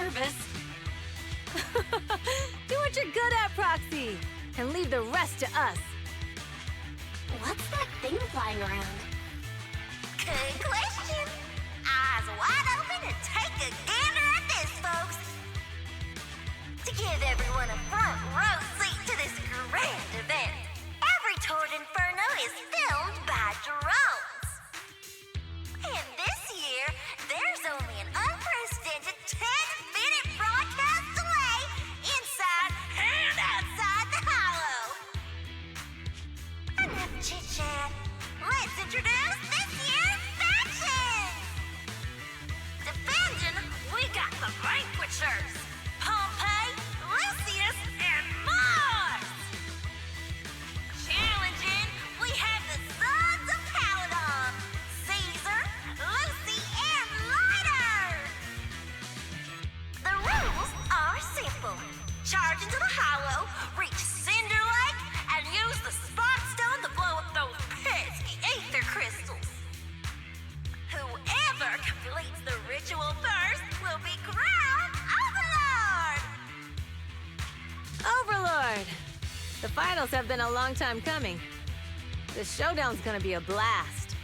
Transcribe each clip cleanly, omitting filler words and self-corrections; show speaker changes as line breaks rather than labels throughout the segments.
nervous.
Do what you're good at, Proxy, and leave the rest to us.
What's that thing flying around?
Good question. Eyes wide open and take a gander at this, folks. To give everyone a front row seat to this grand event, every tour d'Inferno is filmed by drones. And this year, there's only an unprecedented 10-minute broadcast delay inside and outside the Hollow. Enough chit-chat. Let's introduce this year's factions! Defending, we got the Vanquishers, Pompey, Lucius, and Mars! Challenging, we have the Sons of Paladon, Caesar, Lucy, and Lighter! The rules are simple. Charge into the Hollow, reach Cinder Lake, and use the Spot Stone to blow up those pesky ether crystals. Whoever completes the ritual first will be crowned Overlord!
Overlord! The finals have been a long time coming. The showdown's gonna be a blast.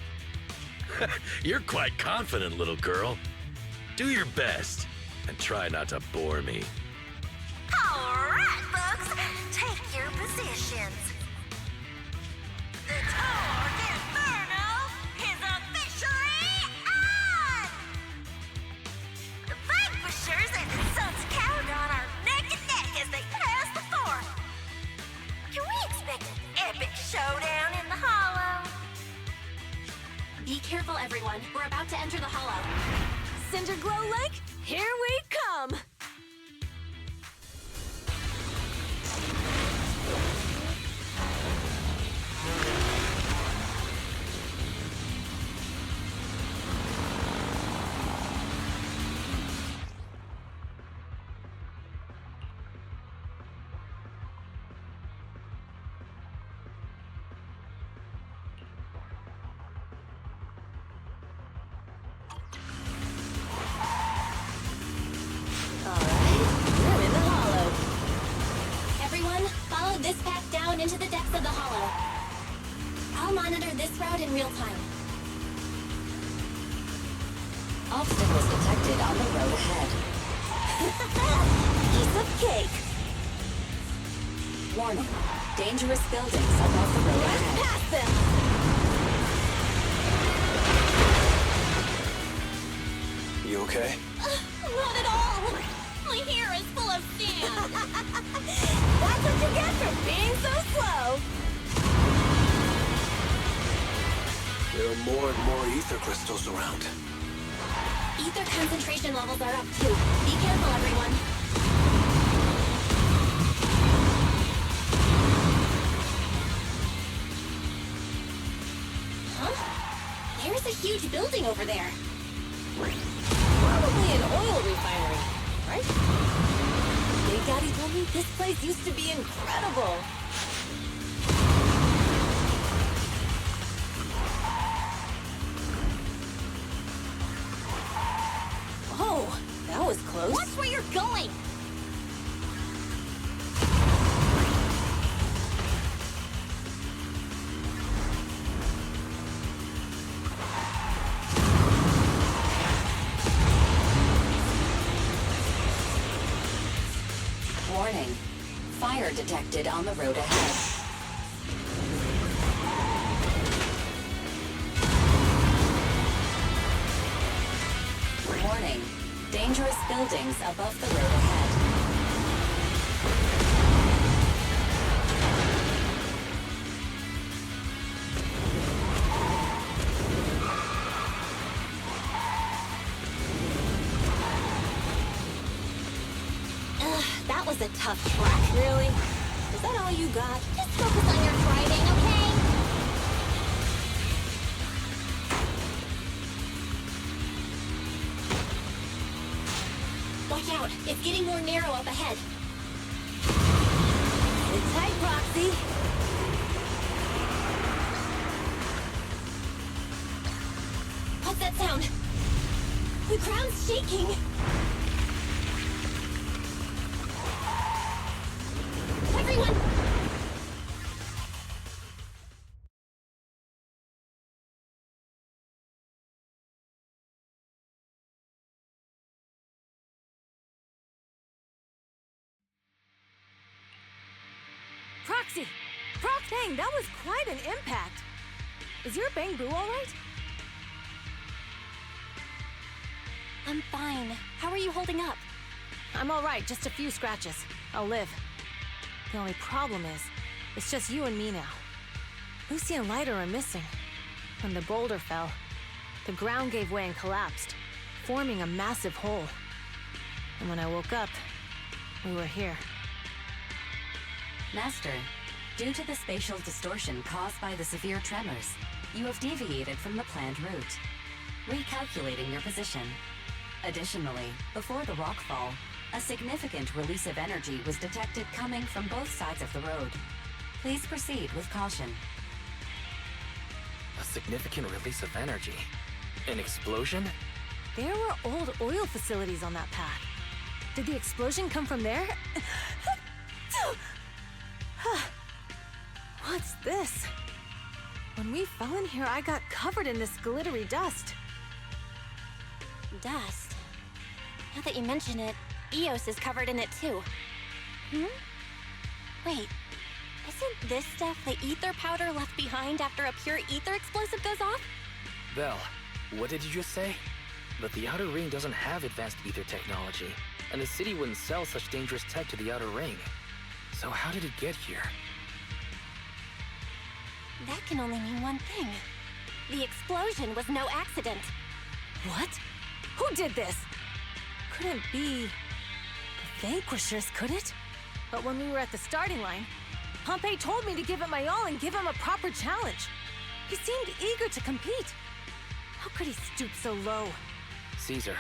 You're quite confident, little girl. Do your best, and try not to bore me.
All right, folks, take your positions. The Tour d'Inferno is officially on! The Vanquishers and the Sons of Paladon are neck and neck as they pass the fort. Can we expect an epic showdown in the Hollow?
Be careful, everyone. We're about to enter the Hollow.
Cinderglow Lake, here we come!
This path down into the depths of the Hollow. I'll monitor this route in real time.
Obstacles detected on the road ahead.
Piece of cake!
Warning. Dangerous buildings above the road ahead.
Past them!
You okay?
Not at all! My hair is full of sand!
That's what you get for being so slow!
There are more and more ether crystals around.
Ether concentration levels are up too. Be careful, everyone. Huh? There's a huge building over there.
Probably an oil refinery, right? Big Daddy told me this place used to be incredible. Oh, that was close.
Watch where you're going!
Warning. Fire detected on the road ahead. Warning. Dangerous buildings above the road ahead.
That was a tough track.
Really? Is that all you got?
Just focus on your driving, okay? Watch out. It's getting more narrow up ahead.
It's tight, Proxy.
What's that sound? The ground's shaking.
Proxy! Dang, that was quite an impact. Is your Bang Boo all right?
I'm fine. How are you holding up?
I'm all right, just a few scratches. I'll live. The only problem is, it's just you and me now. Lucy and Lighter are missing. When the boulder fell, the ground gave way and collapsed, forming a massive hole. And when I woke up, we were here.
Master, due to the spatial distortion caused by the severe tremors, you have deviated from the planned route, recalculating your position. Additionally, before the rockfall, a significant release of energy was detected coming from both sides of the road. Please proceed with caution.
A significant release of energy? An explosion?
There were old oil facilities on that path. Did the explosion come from there? What's this? When we fell in here, I got covered in this glittery dust.
Dust. Now that you mention it, Eos is covered in it too. Wait, isn't this stuff the ether powder left behind after a pure ether explosive goes off?
Belle, what did you just say? But the Outer Ring doesn't have advanced ether technology, and the city wouldn't sell such dangerous tech to the Outer Ring. So how did it get here?
That can only mean one thing. The explosion was no accident.
What? Who did this? Couldn't be the Vanquishers, could it? But when we were at the starting line, Pompey told me to give it my all and give him a proper challenge. He seemed eager to compete. How could he stoop so low?
Caesar,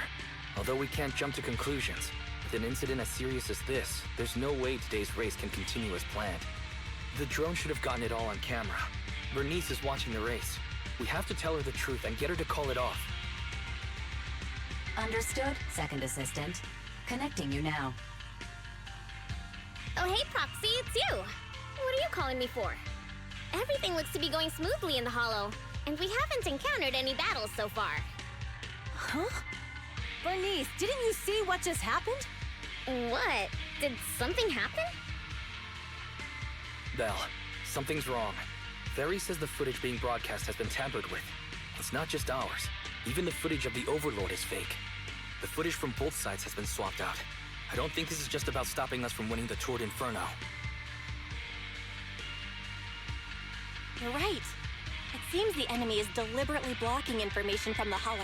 although we can't jump to conclusions, with an incident as serious as this, there's no way today's race can continue as planned. The drone should have gotten it all on camera. Bernice is watching the race. We have to tell her the truth and get her to call it off.
Understood, Second Assistant. Connecting you now.
Oh, hey, Proxy, it's you. What are you calling me for? Everything looks to be going smoothly in the Hollow, and we haven't encountered any battles so far.
Huh? Bernice, didn't you see what just happened?
What? Did something happen?
Belle, something's wrong. Very says the footage being broadcast has been tampered with. It's not just ours. Even the footage of the Overlord is fake. The footage from both sides has been swapped out. I don't think this is just about stopping us from winning the Tour d'Inferno.
You're right. It seems the enemy is deliberately blocking information from the Hollow.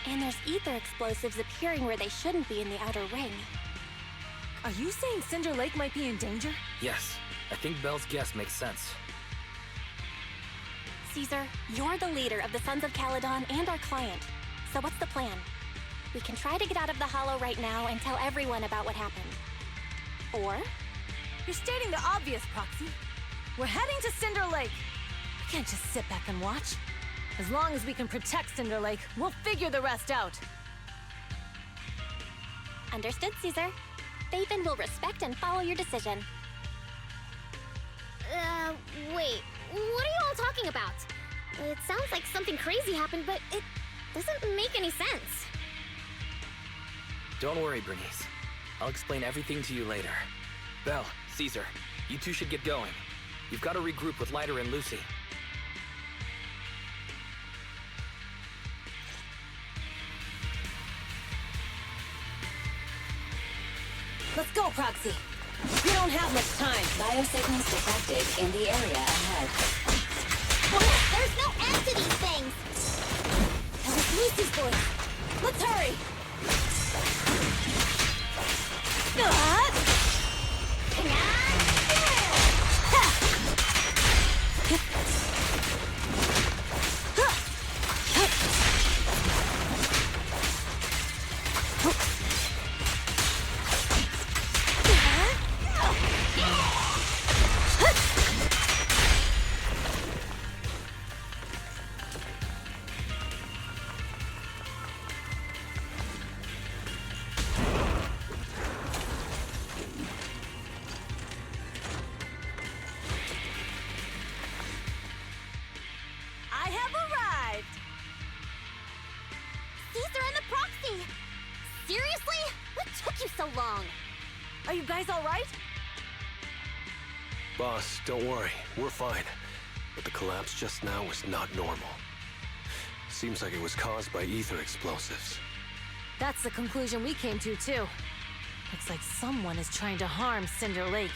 And there's ether explosives appearing where they shouldn't be in the Outer Ring.
Are you saying Cinder Lake might be in danger?
Yes, I think Belle's guess makes sense.
Caesar, you're the leader of the Sons of Caledon and our client. So what's the plan? We can try to get out of the Hollow right now and tell everyone about what happened. Or
You're stating the obvious, Proxy. We're heading to Cinder Lake. We can't just sit back and watch. As long as we can protect Cinder Lake, we'll figure the rest out.
understood, Caesar. Faven will respect and follow your decision.
Wait. What are you all talking about? It sounds like something crazy happened, but it doesn't make any sense.
Don't worry, Bernice. I'll explain everything to you later. Belle, Caesar, you two should get going. You've got to regroup with Lighter and Lucy.
Let's go, Proxy. We don't have much time.
Biosignals detected in the area ahead.
There's no end to these things!
That was Lucy's voice. Let's hurry. I have arrived.
Caesar and the Proxy! Seriously? What took you so long?
Are you guys all right?
Boss, don't worry. We're fine. But the collapse just now was not normal. Seems like it was caused by ether explosives.
That's the conclusion we came to, too. Looks like someone is trying to harm Cinder Lake.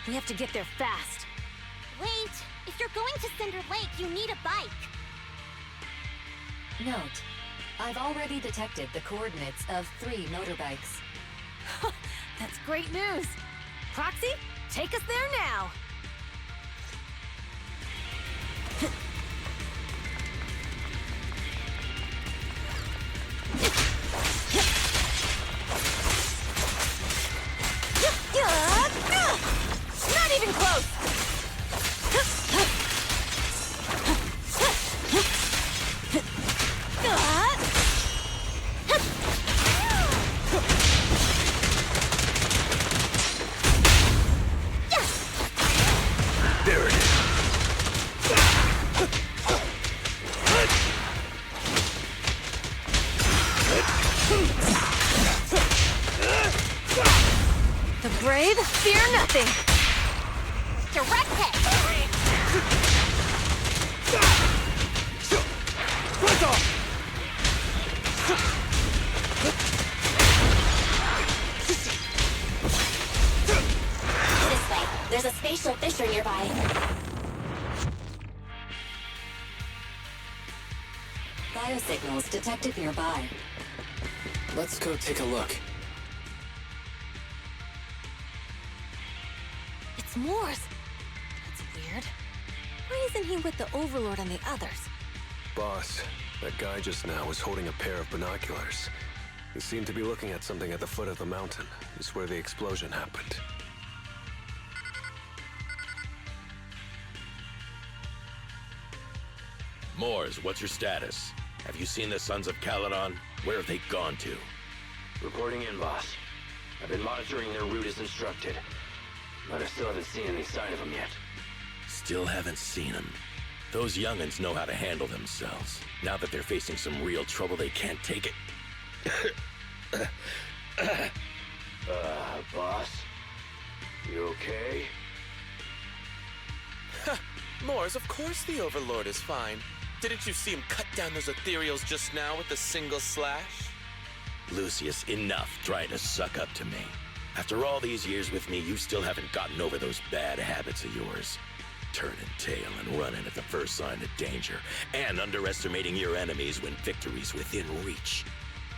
We have to get there fast.
Wait! If you're going to Cinder Lake, you need a bike!
Note, I've already detected the coordinates of 3 motorbikes.
That's great news! Proxy, take us there now! Not even close!
There it is.
The brave fear nothing!
Direct hit!
This way. There's a spatial fissure nearby.
Biosignals detected nearby.
Let's go take a look.
It's Morse! That's weird. Why isn't he with the Overlord and the others?
Boss, that guy just now was holding a pair of binoculars. He seemed to be looking at something at the foot of the mountain. It's where the explosion happened.
Moors, what's your status? Have you seen the Sons of Caledon? Where have they gone to?
Reporting in, boss. I've been monitoring their route as instructed, but I still haven't seen any sign of them yet.
Still haven't seen them. Those young'uns know how to handle themselves. Now that they're facing some real trouble, they can't take it.
Boss? You okay?
Moors, of course the Overlord is fine. Didn't you see him cut down those ethereals just now with a single slash?
Lucius, enough trying to suck up to me. After all these years with me, you still haven't gotten over those bad habits of yours. Turning tail and running at the first sign of danger, and underestimating your enemies when victory's within reach.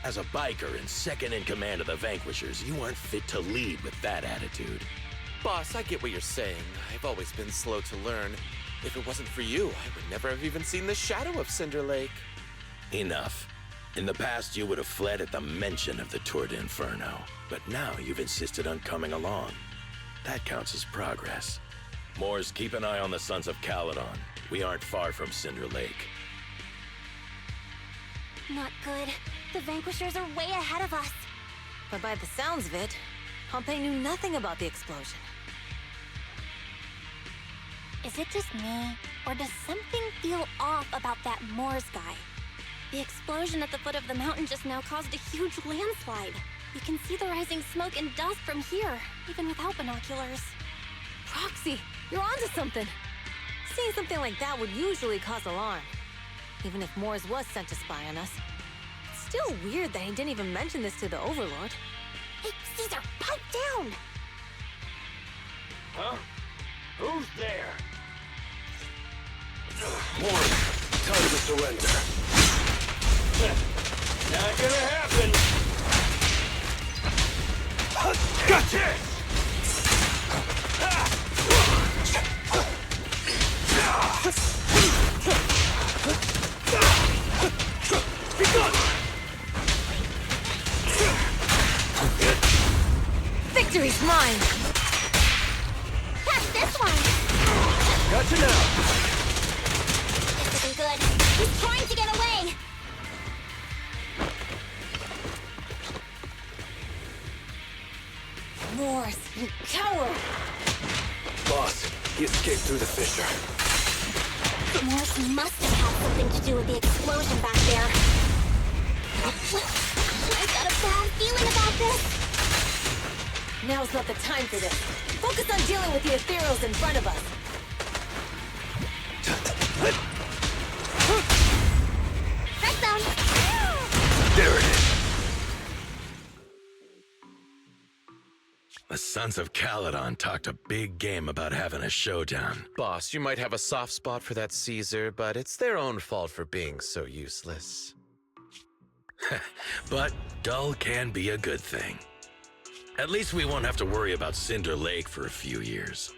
As a biker and second in command of the Vanquishers, you aren't fit to lead with that attitude.
Boss, I get what you're saying. I've always been slow to learn. If it wasn't for you, I would never have even seen the shadow of Cinder Lake.
Enough. In the past, you would have fled at the mention of the Tour d'Inferno, but now you've insisted on coming along. That counts as progress. Moors, keep an eye on the Sons of Caledon. We aren't far from Cinder Lake.
Not good. The Vanquishers are way ahead of us.
But by the sounds of it, Pompey knew nothing about the explosion.
Is it just me, or does something feel off about that Moors guy? The explosion at the foot of the mountain just now caused a huge landslide. You can see the rising smoke and dust from here, even without binoculars.
Proxy, you're onto something. Seeing something like that would usually cause alarm. Even if Moors was sent to spy on us. It's still weird that he didn't even mention this to the Overlord.
Hey, Caesar, pipe down!
Huh? Who's there?
Moors, time to surrender.
Not gonna happen!
Gotcha! Be gone!
Victory's mine!
Catch this one!
Gotcha now!
This isn't good. He's trying to get away!
Moors, you coward!
Boss, he escaped through the fissure.
Moors must have had something to do with the explosion back there. I've got a bad feeling about this.
Now's not the time for this. Focus on dealing with the ethereals in front of us.
Red zone!
There it is. The Sons of Caledon talked a big game about having a showdown.
Boss, you might have a soft spot for that Caesar, but it's their own fault for being so useless.
But dull can be a good thing. At least we won't have to worry about Cinder Lake for a few years.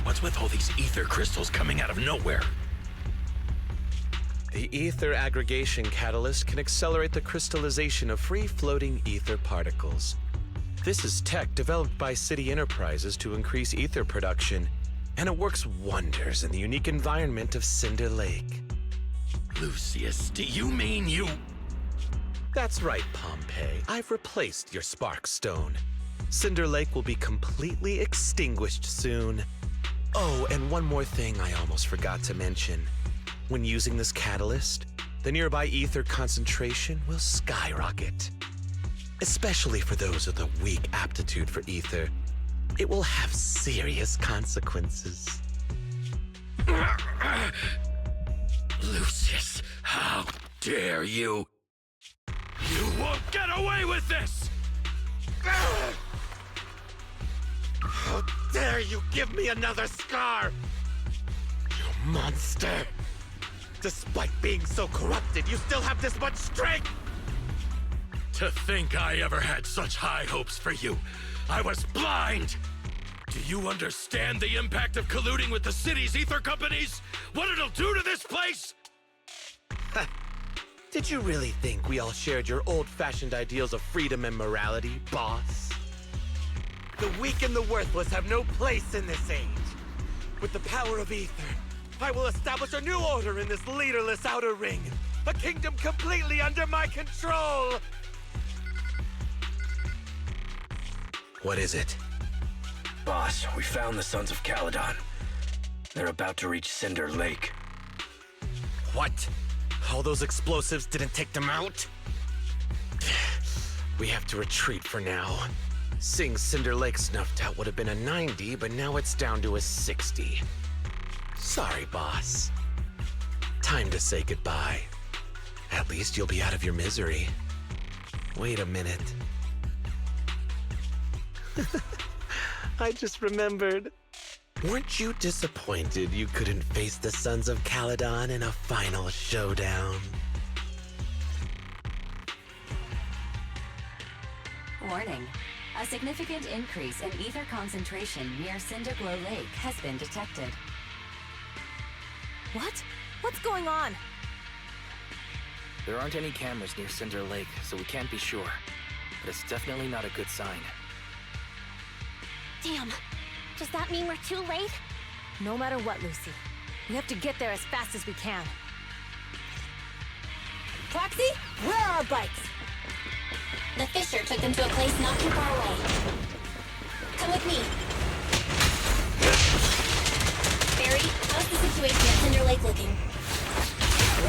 What's with all these ether crystals coming out of nowhere?
The ether aggregation catalyst can accelerate the crystallization of free-floating ether particles. This is tech developed by City Enterprises to increase ether production, and it works wonders in the unique environment of Cinder Lake.
Lucius, do you mean you...
That's right, Pompeii. I've replaced your spark stone. Cinder Lake will be completely extinguished soon. Oh, and one more thing I almost forgot to mention. When using this catalyst, the nearby ether concentration will skyrocket. Especially for those with a weak aptitude for ether, it will have serious consequences.
Lucius, how dare you? You won't get away with this!
How dare you give me another scar! You monster! Despite being so corrupted, you still have this much strength!
To think I ever had such high hopes for you. I was blind! Do you understand the impact of colluding with the city's ether companies? What it'll do to this place?
Did you really think we all shared your old-fashioned ideals of freedom and morality, boss? The weak and the worthless have no place in this age. With the power of ether, I will establish a new order in this leaderless outer ring. A kingdom completely under my control! What is it?
Boss, we found the Sons of Caledon. They're about to reach Cinder Lake.
What? All those explosives didn't take them out? We have to retreat for now. Seeing Cinder Lake snuffed out would have been a 90, but now it's down to a 60. Sorry, boss. Time to say goodbye. At least you'll be out of your misery. Wait a minute. I just remembered. Weren't you disappointed you couldn't face the Sons of Caledon in a final showdown?
Warning. A significant increase in ether concentration near Cinderglow Lake has been detected.
What? What's going on?
There aren't any cameras near Cinder Lake, so we can't be sure. But it's definitely not a good sign.
Damn. Does that mean we're too late?
No matter what, Lucy. We have to get there as fast as we can. Proxy, where are our bikes?
The Fisher took them to a place not too far away. Come with me. Barry, how's the situation at Cinder Lake looking?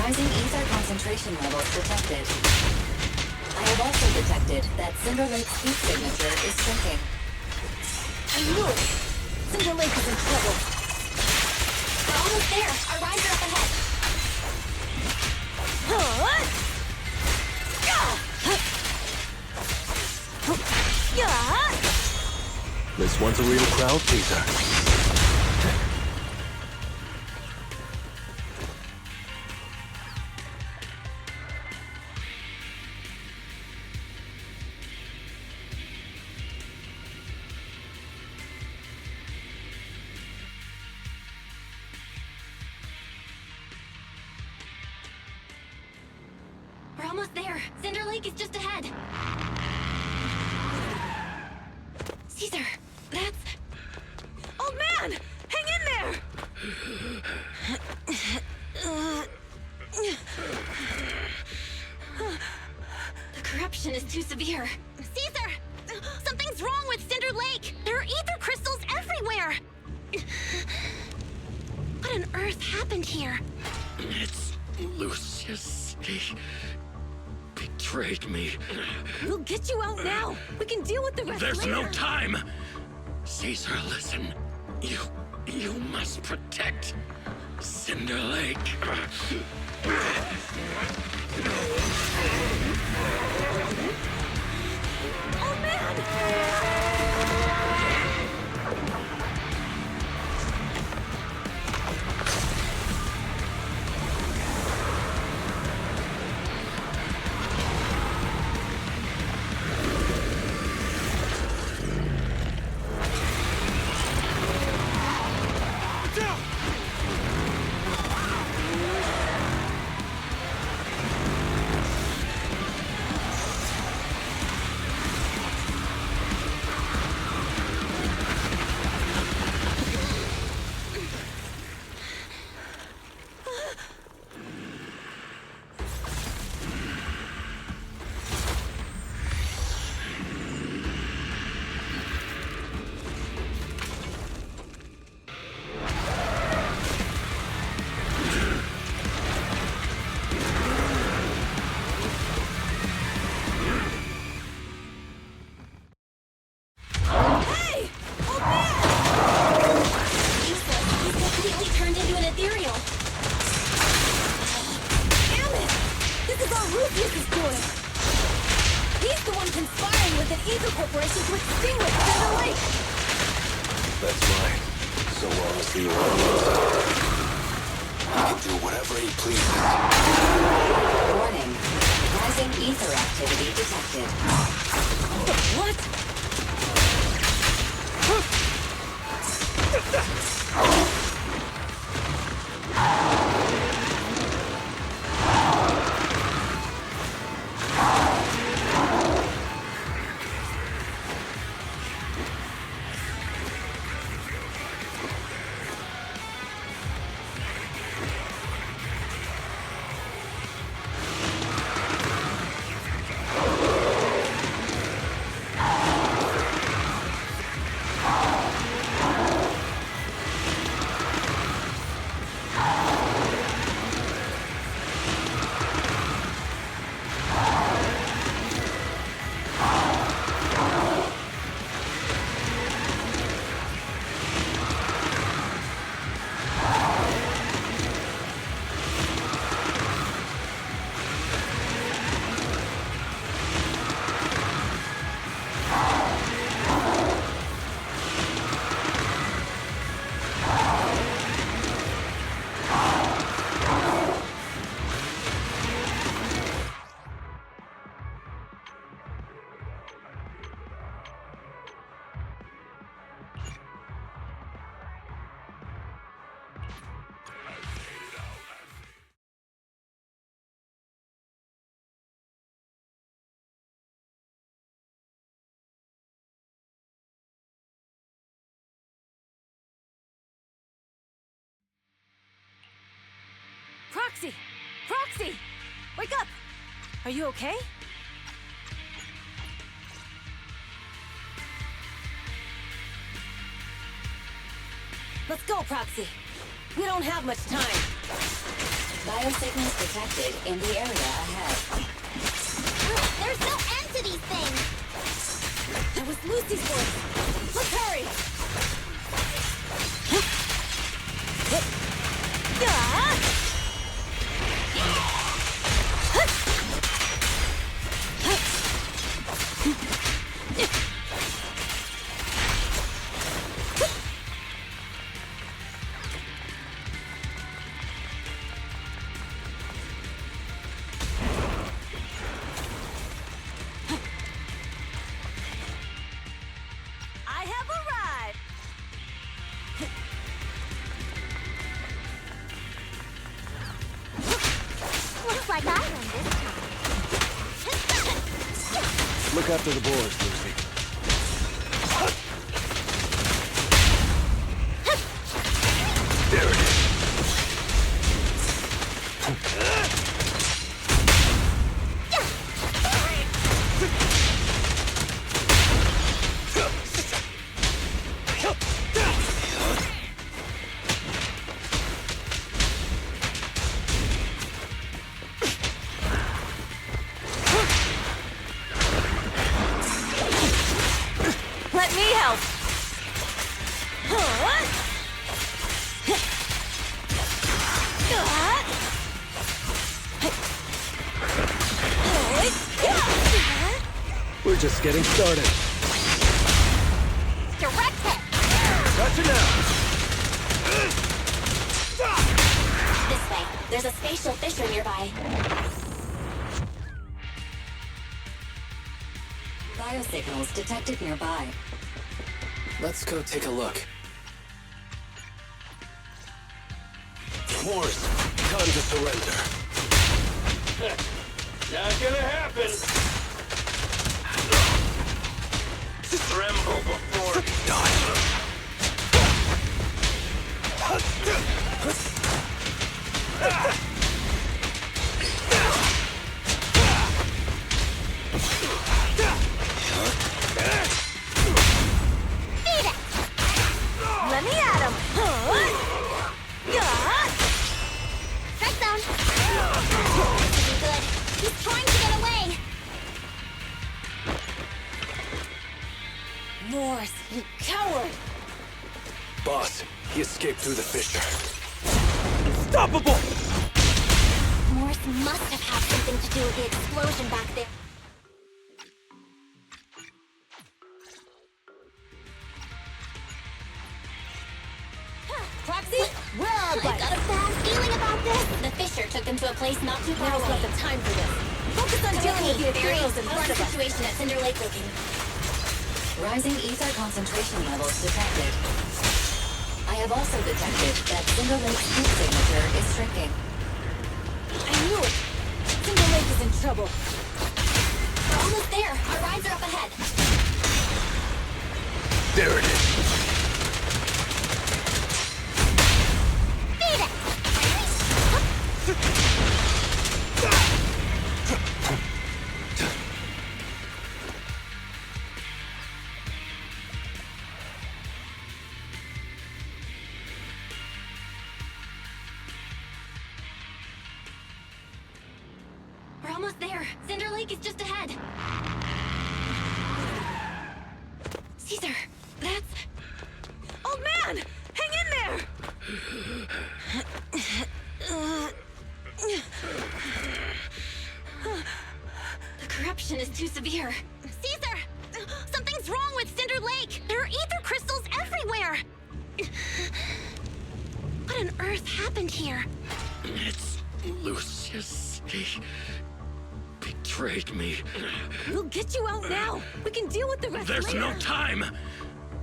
Rising ether concentration levels detected. I have also detected that Cinder Lake's heat signature is shrinking.
I knew it! Cinder Lake is in trouble.
We're almost there. Our rides are up ahead.
This one's a real crowd pleaser.
We're almost there. Cinder Lake is just ahead. Caesar, that's...
Old man! Hang in there!
The corruption is too severe. Caesar! Something's wrong with Cinder Lake! There are ether crystals everywhere! What on earth happened here?
It's Lucius. betrayed me.
We'll get you out now. We can deal with the rest
There's
later.
no time! Caesar, listen. You must protect Cinder Lake.
Oh man!
That's right. So long as the order is out, he can do whatever he pleases.
Warning. Rising ether activity detected.
What? Proxy! Proxy! Wake up! Are you okay? Let's go, Proxy. We don't have much time.
Biosignals detected in the area ahead.
There's no end to these things!
That was Lucy's voice! Let's hurry! I have arrived!
Looks like I won this time.
Look after the boars, Lucy. There it is. We're just getting started.
Direct hit!
Gotcha now!
This way. There's a spatial fissure nearby.
Biosignals detected nearby.
Let's go take a look.
Morse, time to surrender.
Not gonna happen. Tremble before
Let me at him! Strike zone! This isn't good. He's trying to get away!
Morse, you coward!
Boss, he escaped through the fissure.
Unstoppable!
Morse must have had something to do with the explosion back there.
Proxy, where are
I got a bad feeling about this. The fissure took them to a place not too far
Now's
away.
not the time for this. Focus on dealing with the ethereals in front of us.
Situation at Cinder Lake looking.
Rising ether concentration levels detected. I have also detected that Cinder Lake's heat signature is shrinking.
I knew it! Cinder Lake is in trouble.
We're almost there. Our rides are up ahead.
There it is.
Beat it! We're almost there. Cinder Lake is just ahead. Caesar, that's...
Old man! Hang in there!
The corruption is too severe. Caesar! Something's wrong with Cinder Lake! There are ether crystals everywhere! What on earth happened here?
It's Lucius. He betrayed me.
We'll get you out now! We can deal with the rest
There's
later!
no time!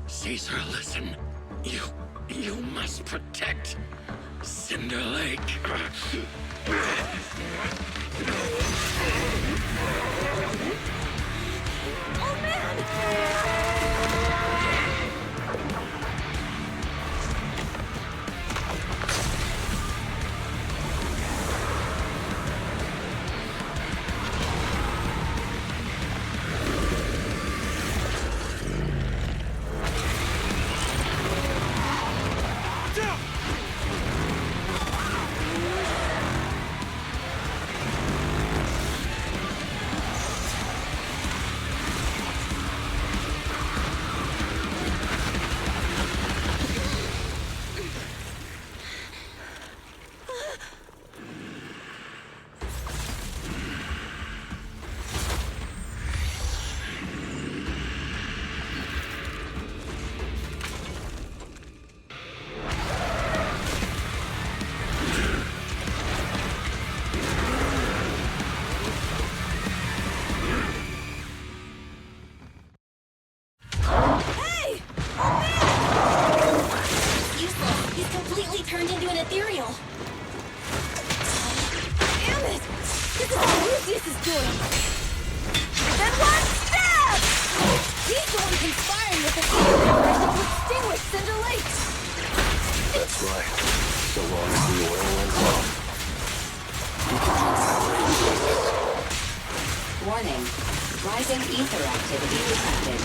Caesar, listen. You must protect Cinder Lake.
Old man!
turned into an ethereal.
Damn it! This is what Lucius is doing! Then one stab! He's the one conspiring with the evil powers to extinguish Cinder Lake!
That's right. So long as the oil runs off, we can transfer.
Warning. Rising ether activity detected.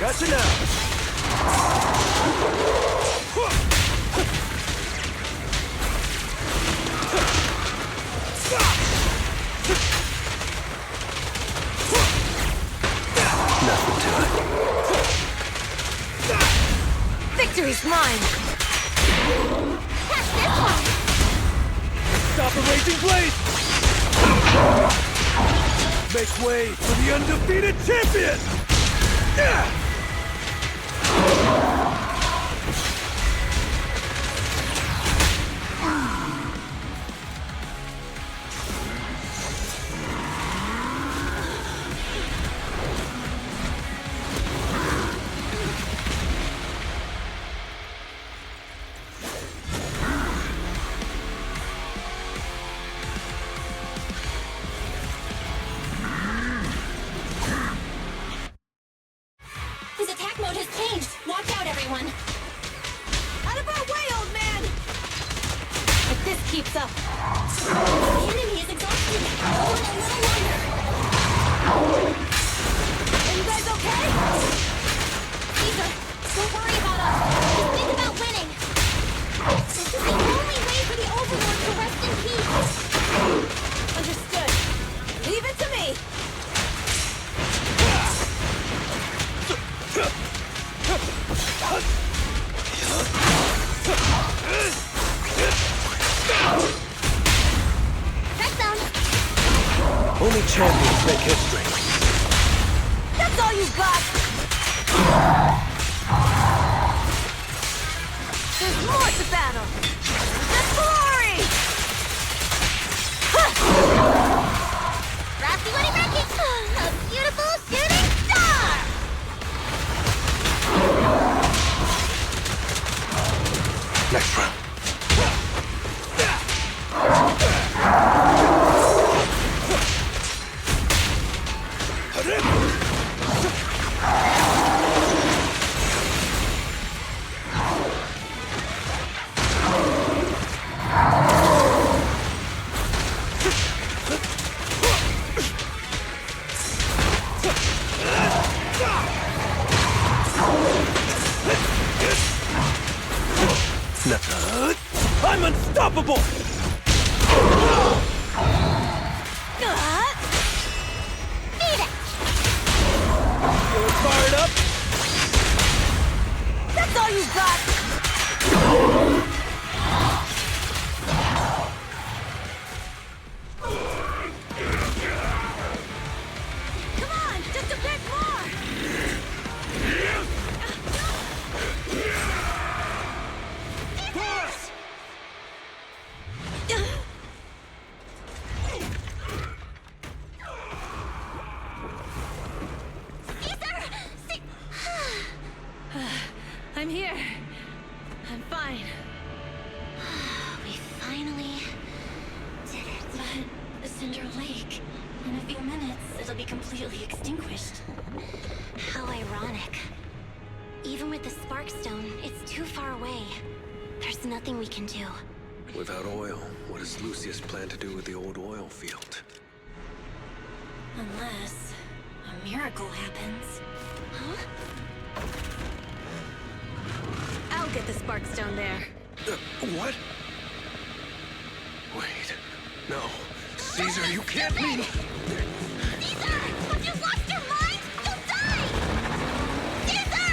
Gotcha now!
Victory's mine!
Catch this one!
Stop the raging blade! Make way for the undefeated champion! Yeah!
His attack mode has changed! Watch out, everyone!
Out of our way, old man! If this keeps up...
The enemy is exhausted! Hold on a little longer!
Are you guys okay?
Caesar, don't worry about us! Just think about winning! This is the only way for the Overlord to rest in peace!
Understood. Leave it to me!
Check zone!
Only champions make history.
That's all you've got! There's more to battle! That's glory!
Rafty Woody Wreckage! A beautiful shooting star!
Next round. I'm unstoppable!
Beat it!
Feeling fired up?
That's all you've got! Come on, just a bit more!
Push!
I'm here. I'm fine.
We finally did it. But Cinder Lake, in a few minutes, it'll be completely extinguished. How ironic. Even with the Spark Stone, it's too far away. There's nothing we can do.
Without oil, what does Lucius plan to do with the old oil field?
Unless a miracle happens. Huh?
I'll get the Spark Stone there.
What? Wait. No. Caesar, you can't mean...
Caesar! Have you lost your mind? You'll die! Caesar!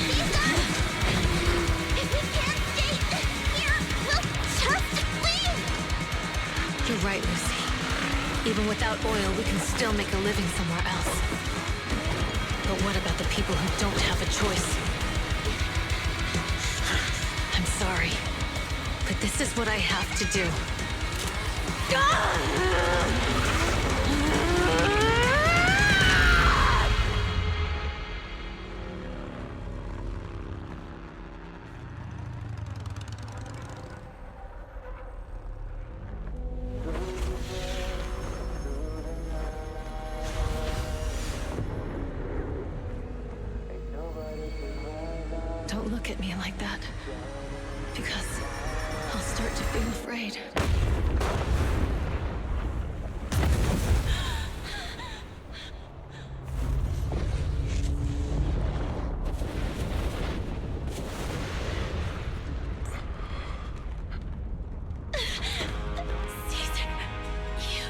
Caesar! If we can't stay here, we'll just leave!
You're right, Lucy. Even without oil, we can still make a living somewhere else. But what about the people who don't have a choice? I'm sorry, but this is what I have to do. Don't look at me like that, because I'll start to feel afraid.
Caesar, you...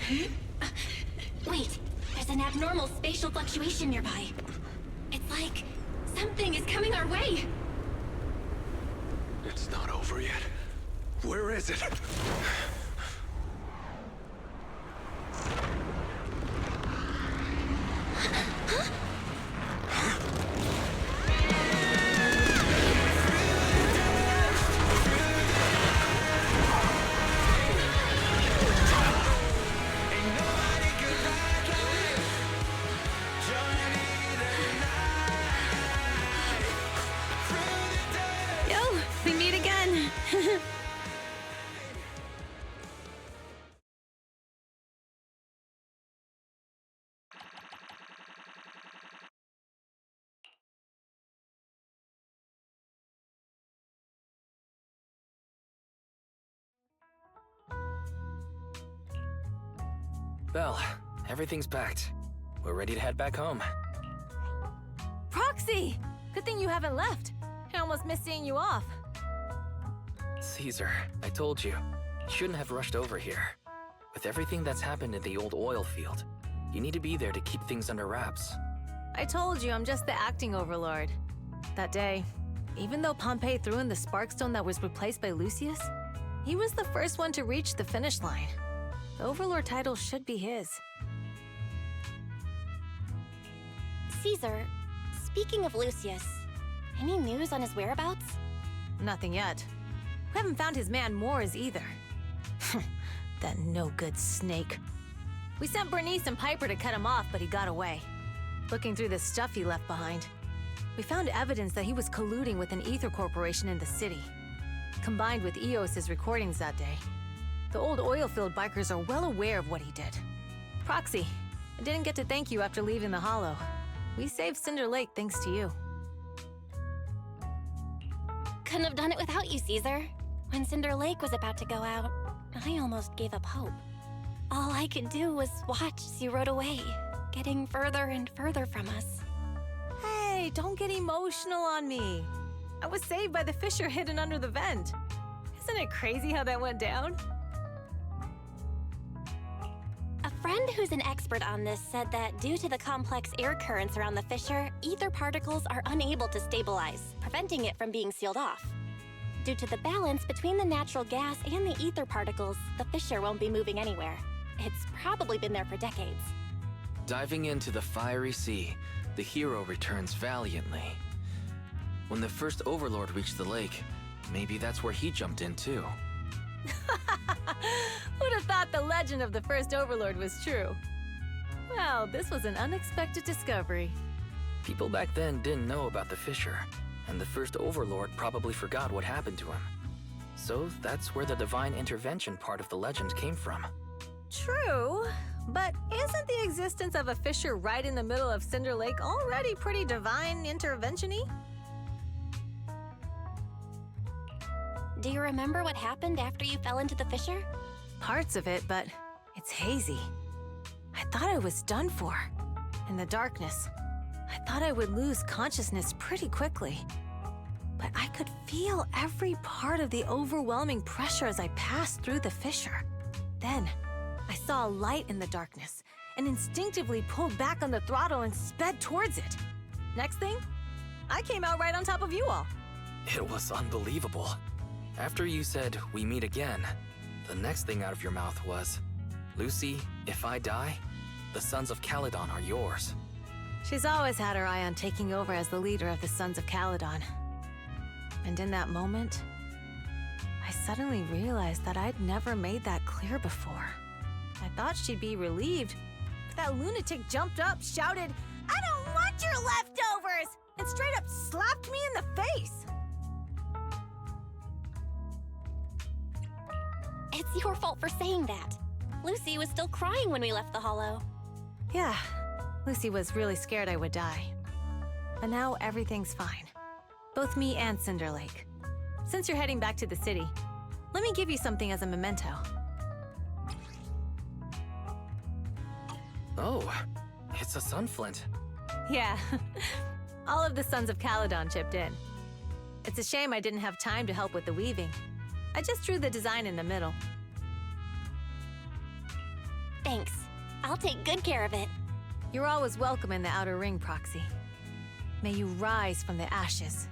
Wait, there's an abnormal spatial fluctuation nearby. It's like something is coming our way.
It's not over yet. Where is it?
Yo, we meet again.
Belle, everything's packed. We're ready to head back home.
Proxy! Good thing you haven't left. I almost missed seeing you off.
Caesar, I told you. You shouldn't have rushed over here. With everything that's happened in the old oil field, you need to be there to keep things under wraps.
I told you I'm just the acting overlord. That day, even though Pompey threw in the Sparkstone that was replaced by Lucius, he was the first one to reach the finish line. The overlord title should be his.
Caesar, speaking of Lucius, any news on his whereabouts?
Nothing yet. We haven't found his man Mors either. That no-good snake. We sent Bernice and Piper to cut him off, but he got away. Looking through the stuff he left behind, we found evidence that he was colluding with an ether corporation in the city. Combined with Eos's recordings that day, the old oilfield bikers are well aware of what he did. Proxy, I didn't get to thank you after leaving the Hollow. We saved Cinder Lake thanks to you.
Couldn't have done it without you, Caesar. When Cinder Lake was about to go out, I almost gave up hope. All I could do was watch as you rode away, getting further and further from us.
Hey, don't get emotional on me. I was saved by the fissure hidden under the vent. Isn't it crazy how that went down?
A friend who's an expert on this said that due to the complex air currents around the fissure, ether particles are unable to stabilize, preventing it from being sealed off. Due to the balance between the natural gas and the ether particles, the fissure won't be moving anywhere. It's probably been there for decades.
Diving into the fiery sea, the hero returns valiantly. When the first overlord reached the lake, maybe that's where he jumped in too.
Who'd have thought the legend of the first overlord was true? Well, this was an unexpected discovery.
People back then didn't know about the fissure, and the first overlord probably forgot what happened to him. So that's where the divine intervention part of the legend came from.
True, but isn't the existence of a fissure right in the middle of Cinder Lake already pretty divine intervention-y?
Do you remember what happened after you fell into the fissure?
Parts of it, but it's hazy. I thought I was done for. In the darkness, I thought I would lose consciousness pretty quickly. But I could feel every part of the overwhelming pressure as I passed through the fissure. Then, I saw a light in the darkness and instinctively pulled back on the throttle and sped towards it. Next thing, I came out right on top of you all.
It was unbelievable. After you said, "We meet again," the next thing out of your mouth was, "Lucy, if I die, the Sons of Caledon are yours."
She's always had her eye on taking over as the leader of the Sons of Caledon. And in that moment, I suddenly realized that I'd never made that clear before. I thought she'd be relieved, but that lunatic jumped up, shouted, "I don't want your leftovers!" and straight up slapped me in the face.
It's your fault for saying that. Lucy was still crying when we left the Hollow.
Yeah, Lucy was really scared I would die. But now everything's fine. Both me and Cinder Lake. Since you're heading back to the city, let me give you something as a memento.
Oh, it's a sunflint.
Yeah, all of the Sons of Caledon chipped in. It's a shame I didn't have time to help with the weaving. I just drew the design in the middle.
Thanks. I'll take good care of it.
You're always welcome in the Outer Ring, Proxy. May you rise from the ashes.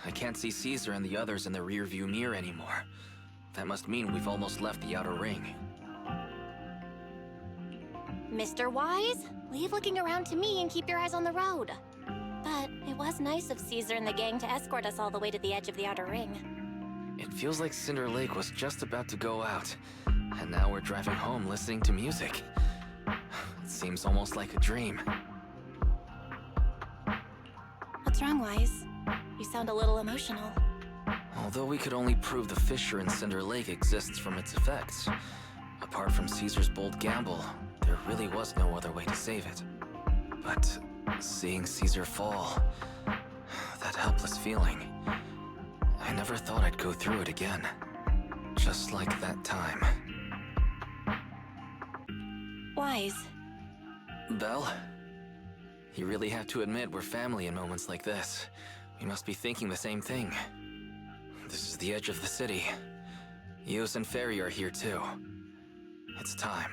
I can't see Caesar and the others in the rearview mirror anymore. That must mean we've almost left the Outer Ring.
Mr. Wise, leave looking around to me and keep your eyes on the road. But it was nice of Caesar and the gang to escort us all the way to the edge of the Outer Ring.
It feels like Cinder Lake was just about to go out, and now we're driving home listening to music. It seems almost like a dream.
What's wrong, Wise? You sound a little emotional.
Although we could only prove the fissure in Cinder Lake exists from its effects, apart from Caesar's bold gamble, there really was no other way to save it. But seeing Caesar fall, that helpless feeling, I never thought I'd go through it again. Just like that time.
Wise.
Belle? You really have to admit we're family in moments like this. We must be thinking the same thing. This is the edge of the city. Eos and Ferry are here too. It's time.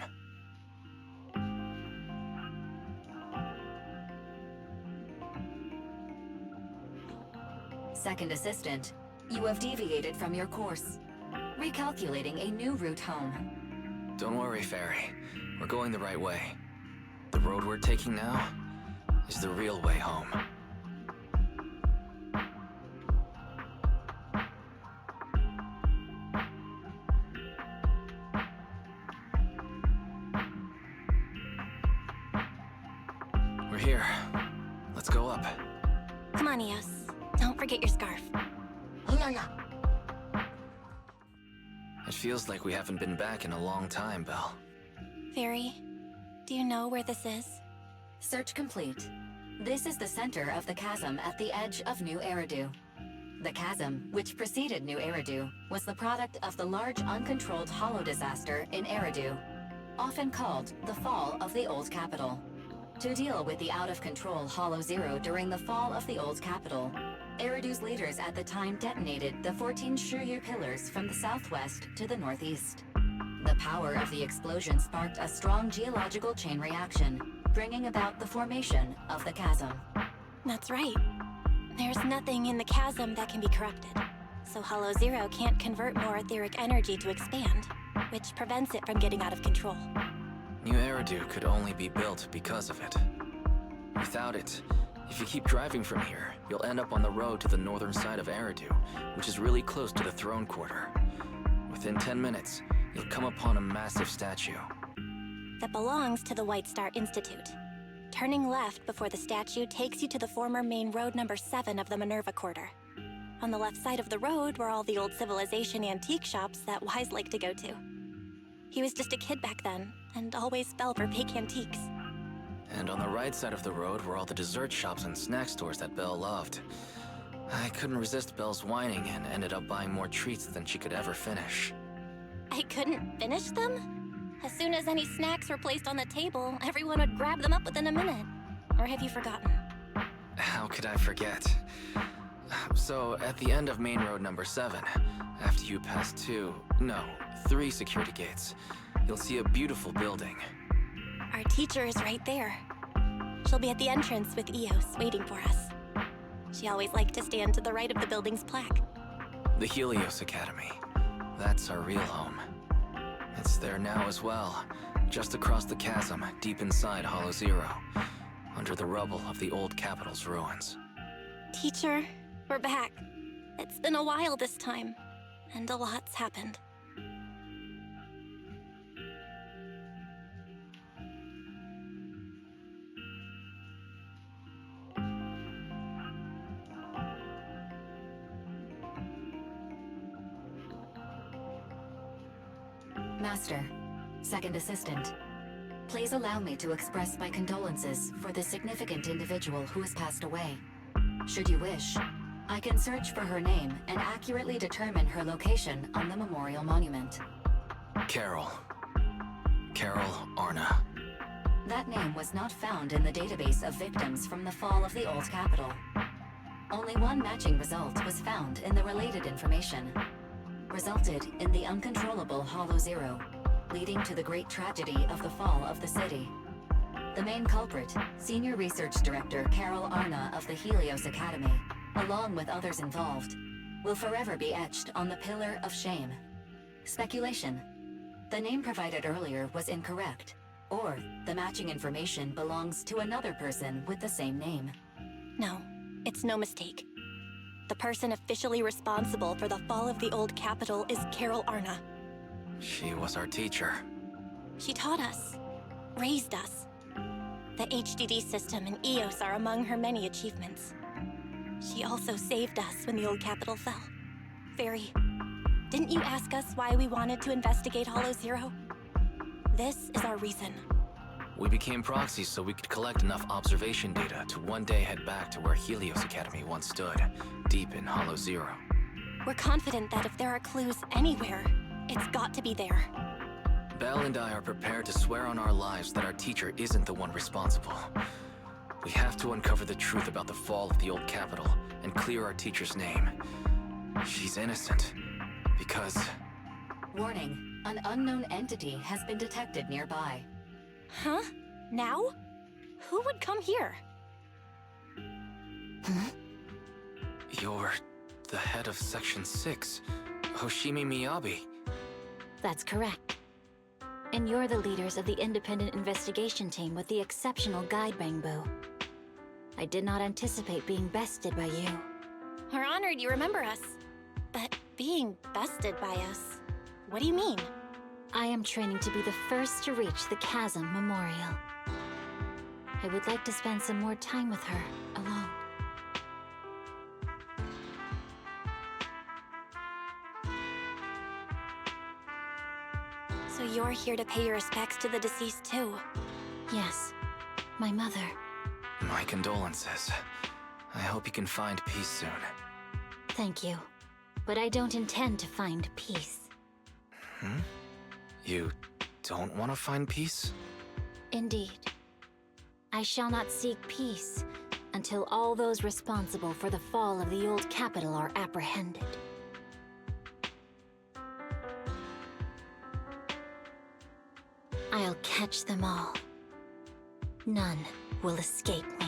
Second Assistant, you have deviated from your course. Recalculating a new route home.
Don't worry, Ferry. We're going the right way. The road we're taking now is the real way home. We're here. Let's go up.
Come on, Eos. Don't forget your scarf.
It feels like we haven't been back in a long time, Belle.
Fairy, do you know where this is?
Search complete. This is the center of the chasm at the edge of New Eridu. The chasm, which preceded New Eridu, was the product of the large uncontrolled hollow disaster in Eridu, often called the fall of the Old Capital. To deal with the out-of-control Hollow Zero during the fall of the Old Capital, Eridu's leaders at the time detonated the 14 Shuryu pillars from the southwest to the northeast. The power of the explosion sparked a strong geological chain reaction, bringing about the formation of the chasm.
That's right. There's nothing in the chasm that can be corrupted, so Hollow Zero can't convert more etheric energy to expand, which prevents it from getting out of control.
New Eridu could only be built because of it. Without it, if you keep driving from here, you'll end up on the road to the northern side of Eridu, which is really close to the throne quarter. Within 10 minutes, you'll come upon a massive statue.
That belongs to the White Star Institute. Turning left before the statue takes you to the former main road number 7 of the Minerva Quarter. On the left side of the road were all the old civilization antique shops that Wise liked to go to. He was just a kid back then, and always fell for fake antiques.
And on the right side of the road were all the dessert shops and snack stores that Belle loved. I couldn't resist Belle's whining and ended up buying more treats than she could ever finish.
I couldn't finish them? As soon as any snacks were placed on the table, everyone would grab them up within a minute. Or have you forgotten?
How could I forget? So, at the end of main road number 7, after you pass 3 security gates, you'll see a beautiful building.
Our teacher is right there. She'll be at the entrance with Eos, waiting for us. She always liked to stand to the right of the building's plaque.
The Helios Academy. That's our real home. It's there now as well, just across the chasm, deep inside Hollow Zero, under the rubble of the old capital's ruins.
Teacher, we're back. It's been a while this time, and a lot's happened.
Master, Second Assistant, please allow me to express my condolences for the significant individual who has passed away. Should you wish, I can search for her name and accurately determine her location on the memorial monument.
Carol Arna.
That name was not found in the database of victims from the fall of the Old Capital. Only one matching result was found in the related information. Resulted in the uncontrollable Hollow Zero, leading to the great tragedy of the fall of the city. The main culprit, Senior Research Director Carol Arna of the Helios Academy, along with others involved, will forever be etched on the Pillar of Shame. Speculation. The name provided earlier was incorrect, or the matching information belongs to another person with the same name.
No, it's no mistake. The person officially responsible for the fall of the old capital is Carol Arna.
She was our teacher.
She taught us, raised us. The HDD system and EOS are among her many achievements. She also saved us when the old capital fell. Fairy, didn't you ask us why we wanted to investigate Hollow Zero? This is our reason.
We became proxies so we could collect enough observation data to one day head back to where Helios Academy once stood, deep in Hollow Zero.
We're confident that if there are clues anywhere, it's got to be there.
Belle and I are prepared to swear on our lives that our teacher isn't the one responsible. We have to uncover the truth about the fall of the old capital and clear our teacher's name. She's innocent, because...
Warning, an unknown entity has been detected nearby.
Huh? Now? Who would come here?
You're the head of Section 6, Hoshimi Miyabi.
That's correct. And you're the leaders of the independent investigation team with the exceptional guide Bangbu. I did not anticipate being bested by you.
We're honored you remember us. But being bested by us, what do you mean?
I am training to be the first to reach the Chasm Memorial. I would like to spend some more time with her, alone.
So you're here to pay your respects to the deceased too?
Yes, my mother.
My condolences. I hope you can find peace soon.
Thank you. But I don't intend to find peace.
You don't want to find peace?
Indeed. I shall not seek peace until all those responsible for the fall of the old capital are apprehended. I'll catch them all. None will escape me.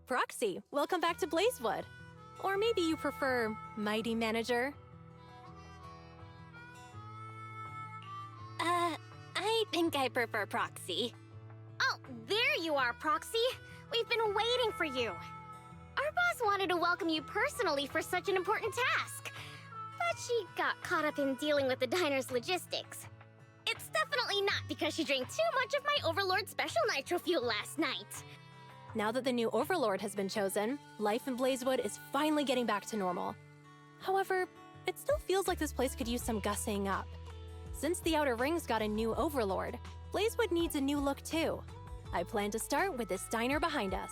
Proxy, welcome back to Blazewood. Or maybe you prefer Mighty Manager.
I think I prefer Proxy.
Oh, there you are, Proxy. We've been waiting for you. Our boss wanted to welcome you personally for such an important task. But she got caught up in dealing with the diner's logistics. It's definitely not because she drank too much of my Overlord Special Nitro Fuel last night.
Now that the new Overlord has been chosen, life in Blazewood is finally getting back to normal. However, it still feels like this place could use some gussying up. Since the Outer Rings got a new Overlord, Blazewood needs a new look too. I plan to start with this diner behind us.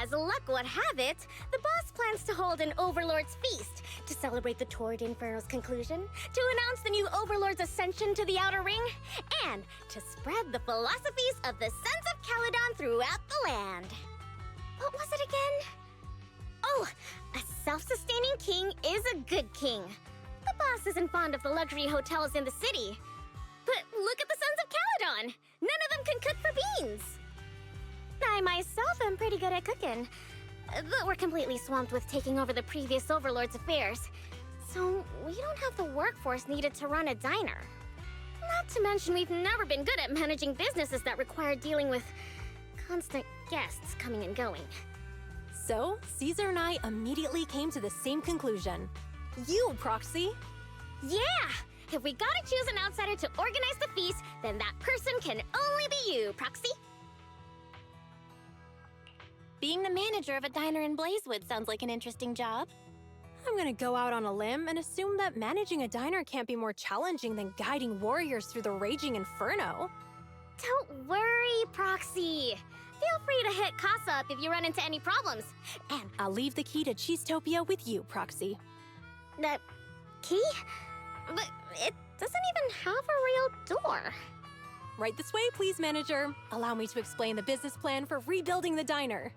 As luck would have it, the boss plans to hold an Overlord's Feast to celebrate the Torrid Inferno's conclusion, to announce the new Overlord's ascension to the Outer Ring, and to spread the philosophies of the Sons of Caledon throughout the land. What was it again? Oh, a self-sustaining king is a good king. The boss isn't fond of the luxury hotels in the city. But look at the Sons of Caledon! None of them can cook for beans! I myself am pretty good at cooking, but we're completely swamped with taking over the previous Overlord's affairs, so we don't have the workforce needed to run a diner. Not to mention we've never been good at managing businesses that require dealing with constant guests coming and going.
So, Caesar and I immediately came to the same conclusion. You, Proxy!
Yeah! If we gotta choose an outsider to organize the feast, then that person can only be you, Proxy!
Being the manager of a diner in Blazewood sounds like an interesting job.
I'm gonna go out on a limb and assume that managing a diner can't be more challenging than guiding warriors through the raging inferno.
Don't worry, Proxy. Feel free to hit Casa up if you run into any problems. And
I'll leave the key to Cheesetopia with you, Proxy.
the key? But it doesn't even have a real door.
Right this way, please, manager. Allow me to explain the business plan for rebuilding the diner.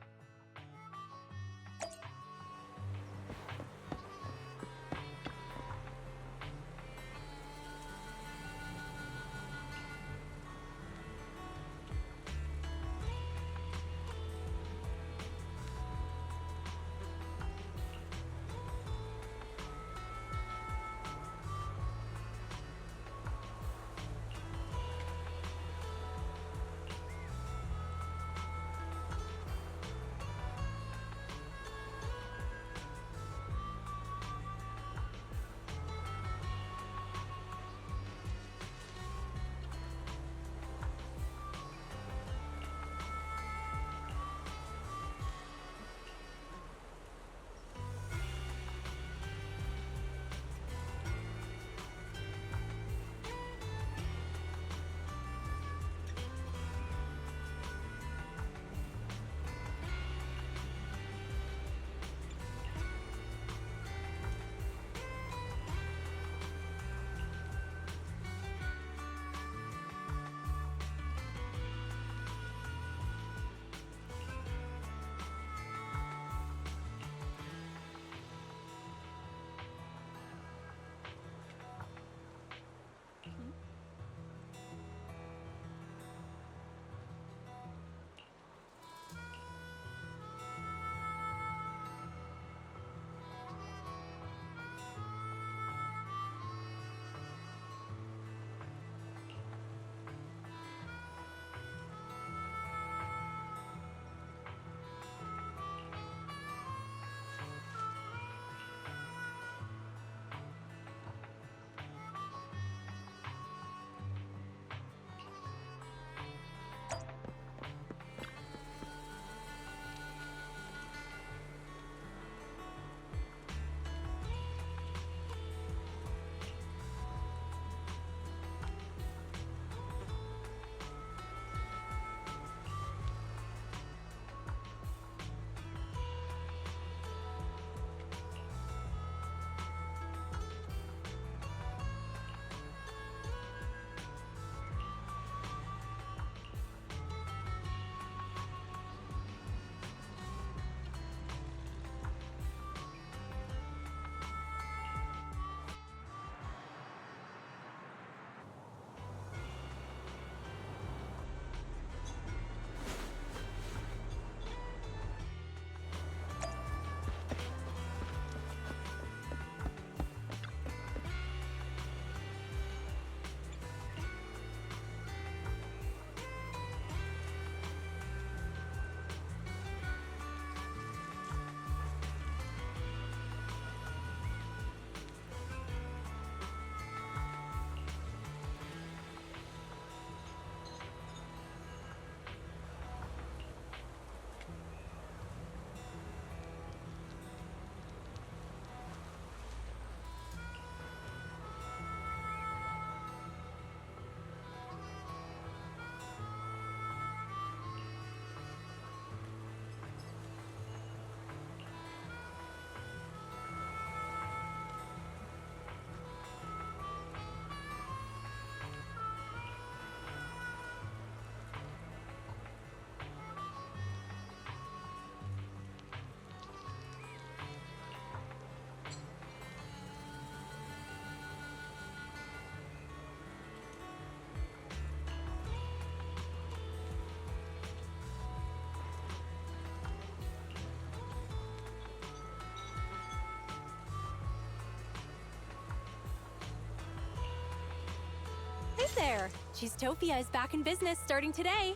there! Cheesetopia is back in business starting today.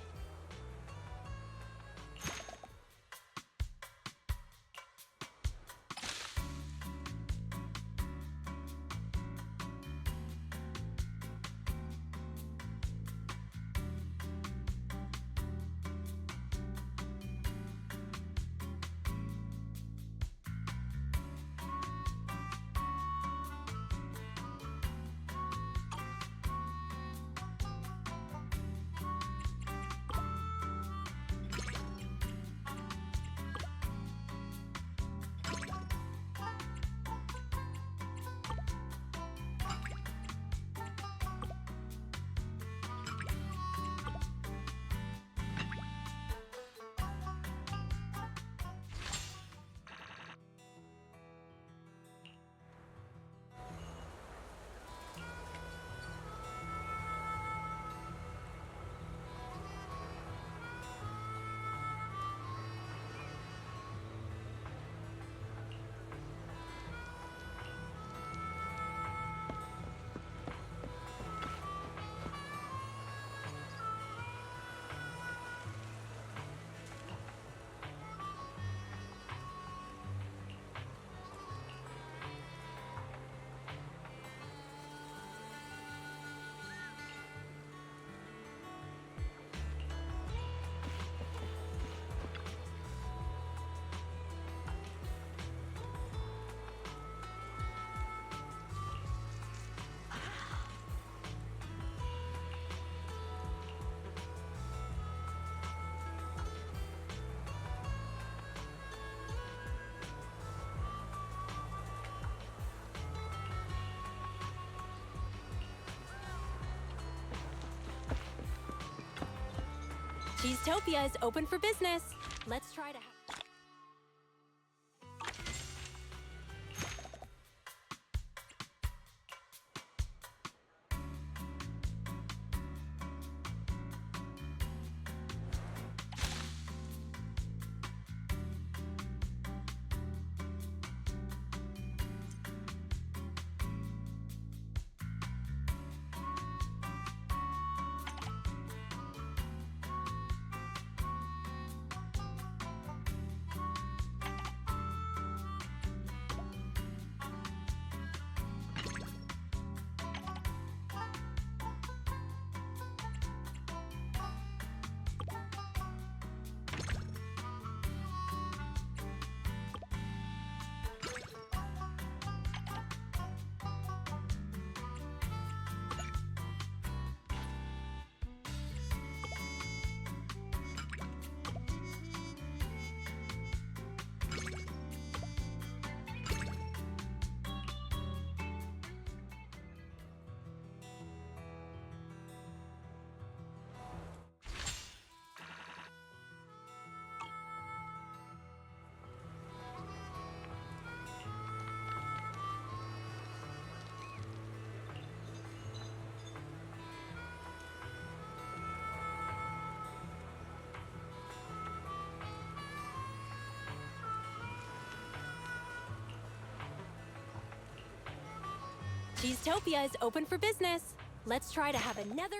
Cheesetopia is open for business. Let's try to have... Cheesetopia is open for business. Let's try to have another...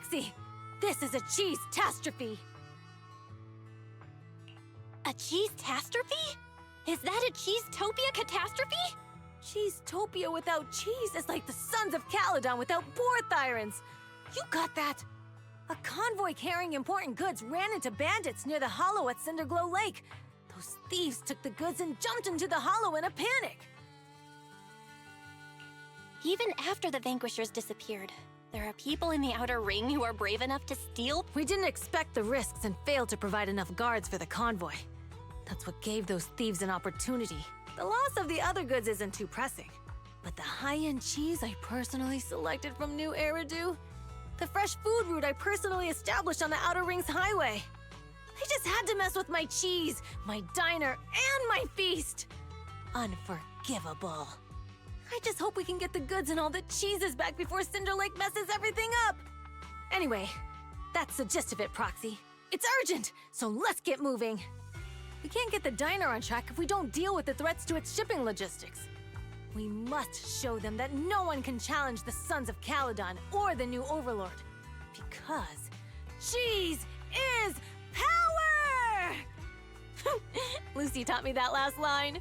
Proxy! This is a cheese-tastrophe!
A cheese-tastrophe? Is that a cheese-topia catastrophe?
Cheese-topia without cheese is like the Sons of Caledon without Borthyrans. You got that? A convoy carrying important goods ran into bandits near the hollow at Cinderglow Lake. Those thieves took the goods and jumped into the hollow in a panic.
Even after the Vanquishers disappeared, there are people in the Outer Ring who are brave enough to steal?
We didn't expect the risks and failed to provide enough guards for the convoy. That's what gave those thieves an opportunity. The loss of the other goods isn't too pressing. But the high-end cheese I personally selected from New Eridu, the fresh food route I personally established on the Outer Rings highway. They just had to mess with my cheese, my diner, and my feast. Unforgivable. I just hope we can get the goods and all the cheeses back before Cinder Lake messes everything up. Anyway, that's the gist of it, Proxy. It's urgent, so let's get moving. We can't get the diner on track if we don't deal with the threats to its shipping logistics. We must show them that no one can challenge the Sons of Caledon or the new Overlord. Because cheese is power! Lucy taught me that last line.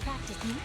Practice, me?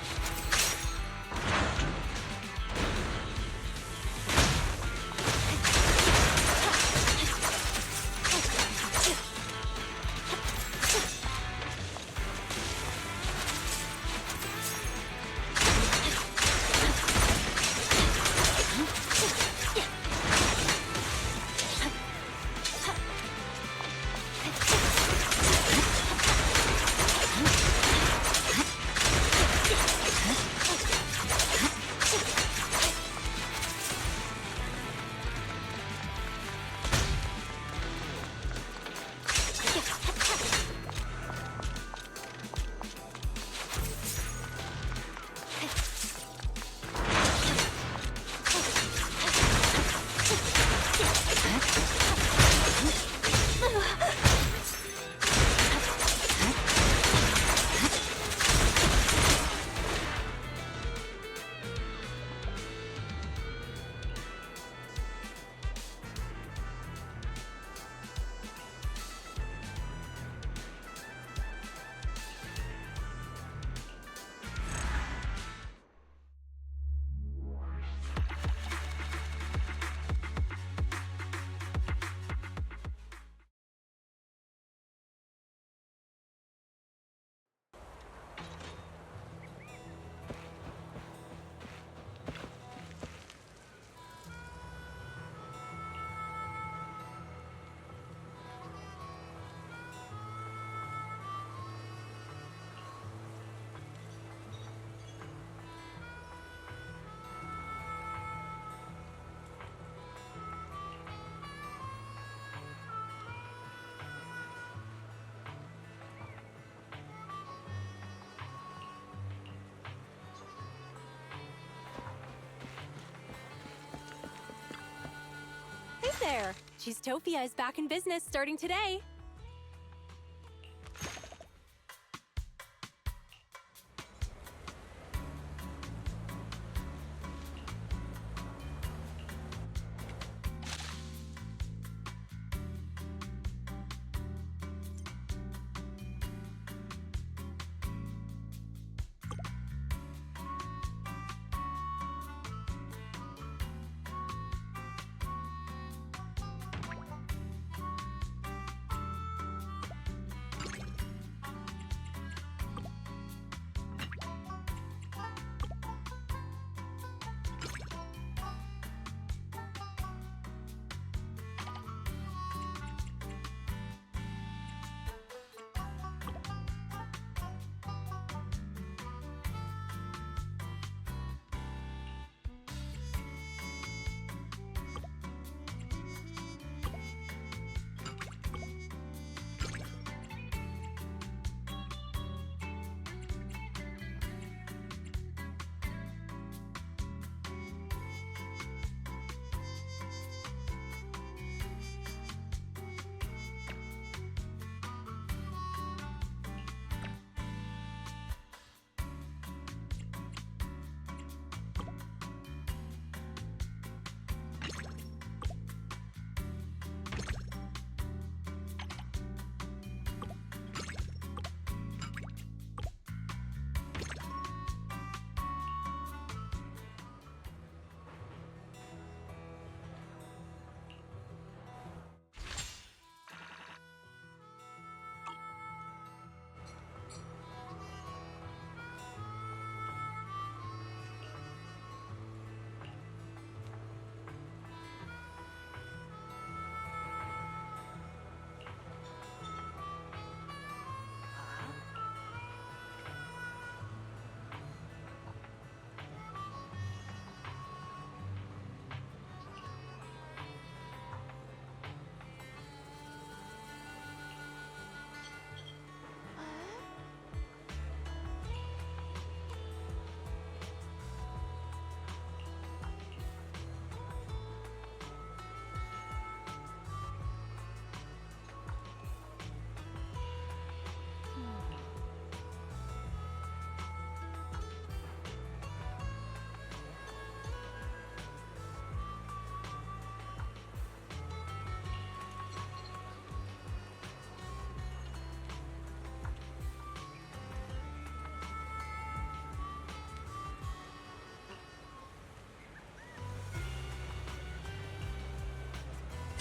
Hey there! Cheesetopia is back in business starting today.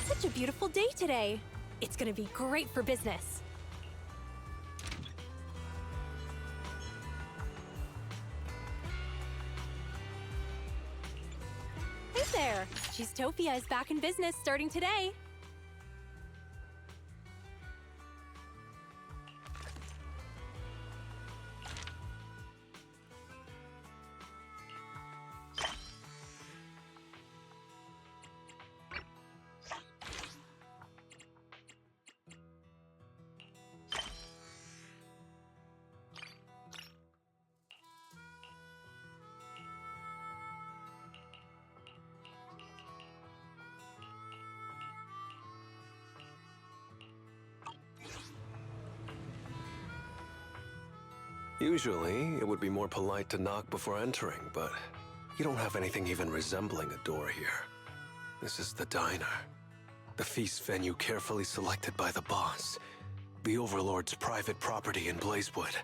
Such a beautiful day today. It's gonna be great for business. Hey there! Cheesetopia is back in business starting today.
Usually, it would be more polite to knock before entering, but you don't have anything even resembling a door here. This is the diner. The feast venue carefully selected by the boss. The Overlord's private property in Blazewood.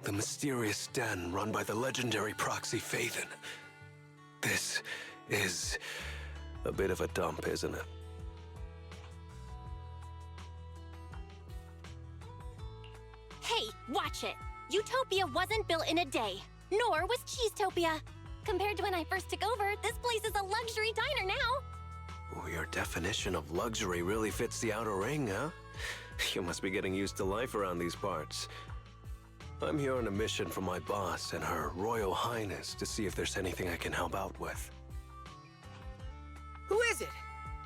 The mysterious den run by the legendary proxy Phaethon. This is a bit of a dump, isn't it?
Hey, watch it! Utopia wasn't built in a day, nor was Cheesetopia. Compared to when I first took over, this place is a luxury diner now.
Oh, your definition of luxury really fits the outer ring, huh? You must be getting used to life around these parts. I'm here on a mission from my boss and Her Royal Highness to see if there's anything I can help out with.
Who is it?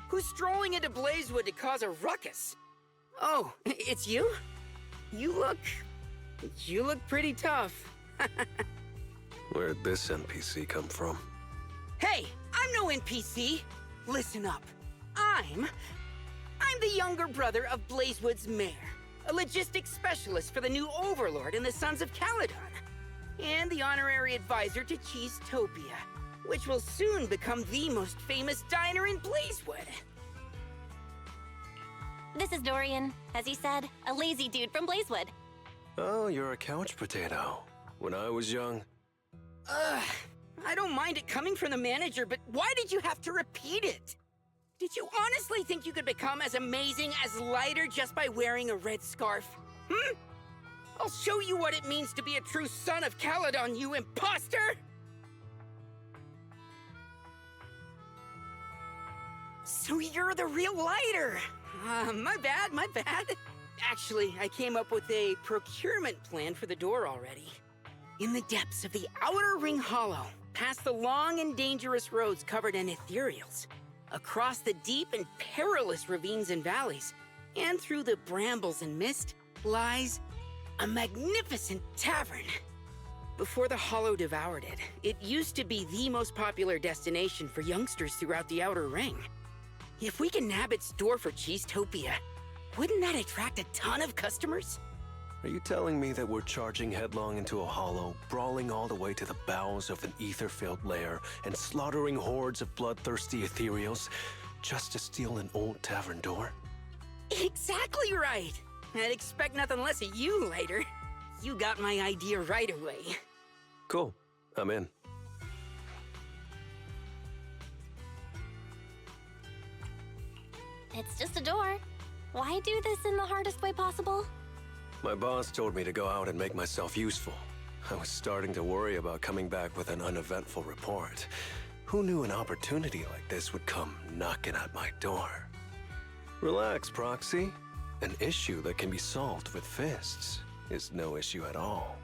Who's strolling into Blazewood to cause a ruckus? Oh, it's you? You look pretty tough.
Where'd this NPC come from?
Hey, I'm no NPC. Listen up. I'm the younger brother of Blazewood's mayor, a logistics specialist for the new Overlord and the Sons of Caledon, and the honorary advisor to Cheesetopia, which will soon become the most famous diner in Blazewood.
This is Dorian, as he said, a lazy dude from Blazewood.
Oh, you're a couch potato. When I was young...
I don't mind it coming from the manager, but why did you have to repeat it? Did you honestly think you could become as amazing as Lighter just by wearing a red scarf? I'll show you what it means to be a true son of Caledon, you imposter! So you're the real Lighter! My bad. Actually, I came up with a procurement plan for the door already. In the depths of the Outer Ring Hollow, past the long and dangerous roads covered in ethereals, across the deep and perilous ravines and valleys, and through the brambles and mist, lies a magnificent tavern. Before the Hollow devoured it, it used to be the most popular destination for youngsters throughout the Outer Ring. If we can nab its door for Cheesetopia, wouldn't that attract a ton of customers?
Are you telling me that we're charging headlong into a hollow, brawling all the way to the bowels of an ether-filled lair, and slaughtering hordes of bloodthirsty ethereals just to steal an old tavern door?
Exactly right! I'd expect nothing less of you, Lighter. You got my idea right away.
Cool. I'm in.
It's just a door. Why do this in the hardest way possible?
My boss told me to go out and make myself useful. I was starting to worry about coming back with an uneventful report. Who knew an opportunity like this would come knocking at my door? Relax, Proxy. An issue that can be solved with fists is no issue at all.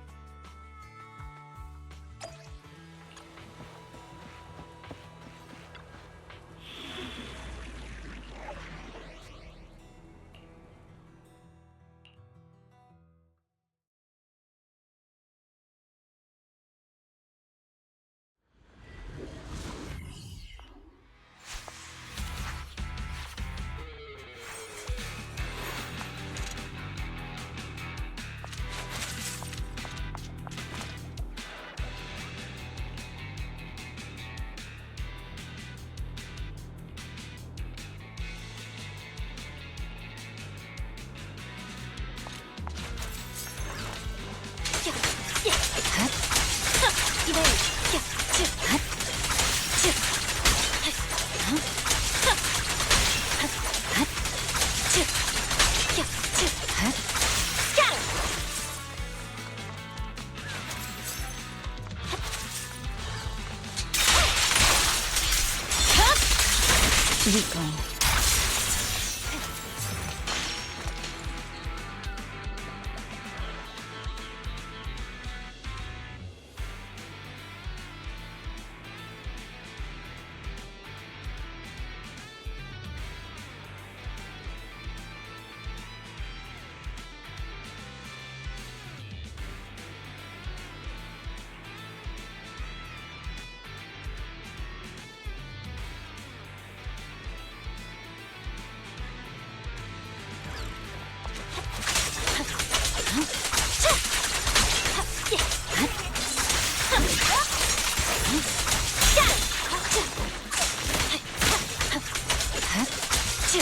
My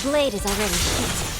blade is already hit.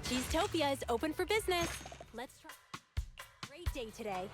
Cheesetopia is open for business. Let's try. Great day today.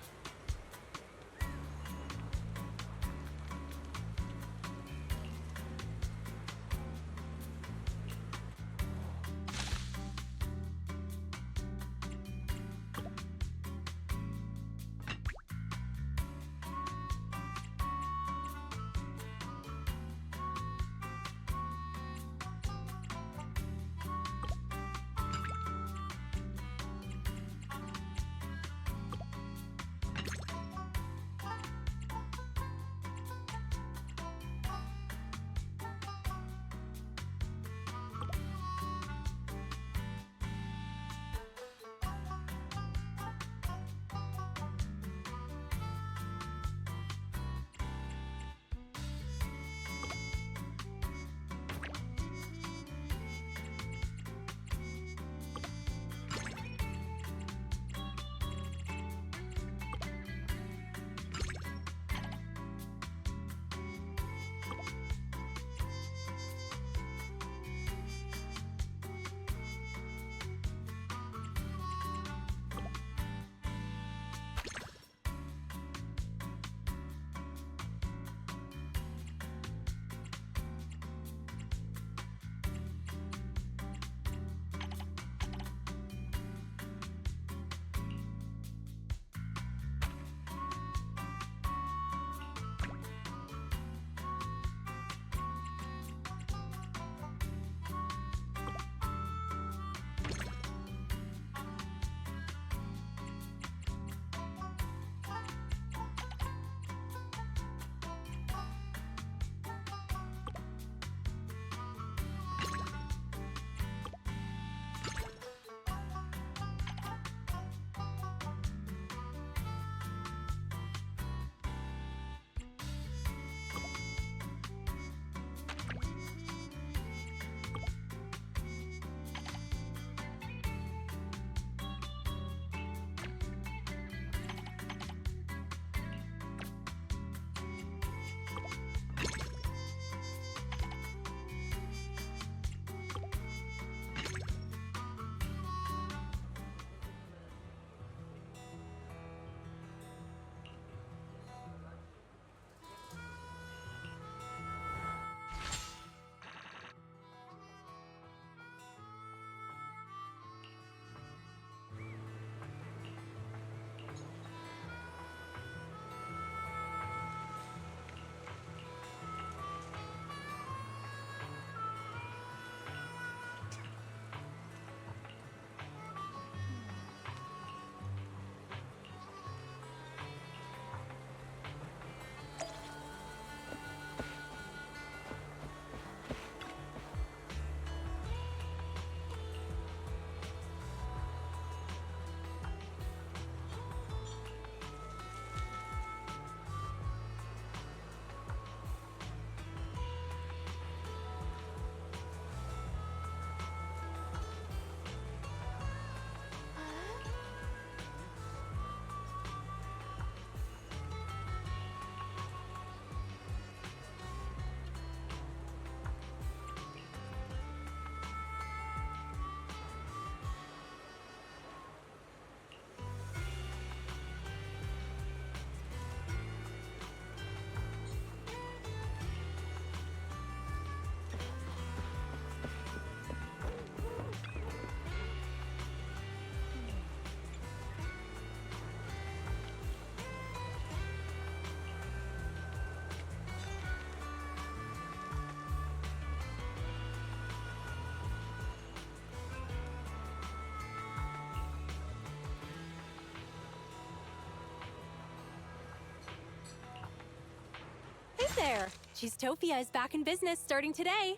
there! Cheesetopia is back in business starting today.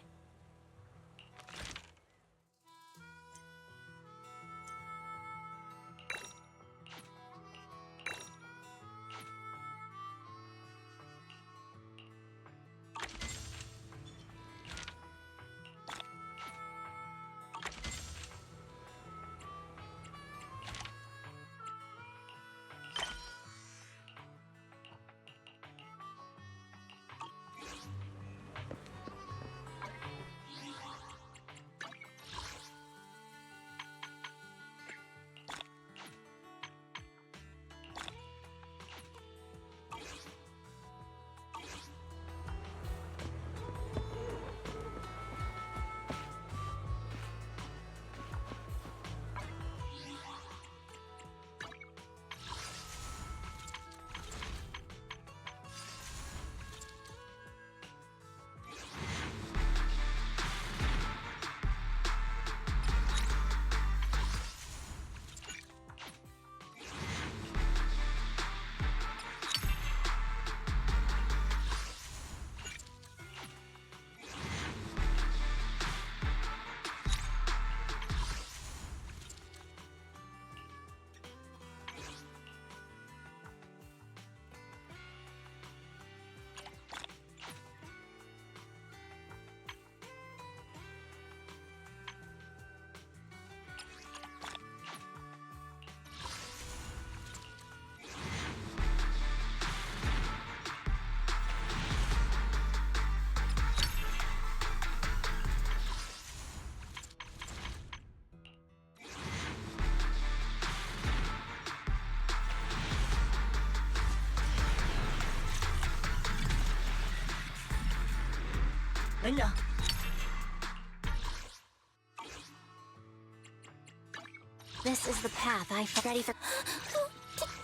This is the path I ready for.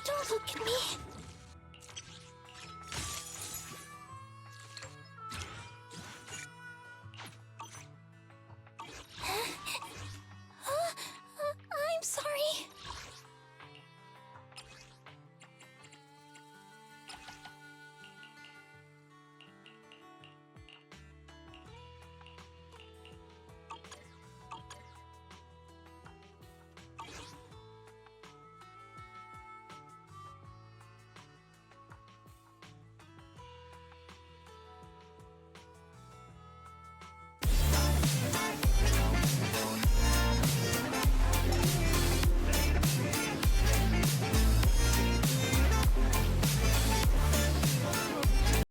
Don't look at me.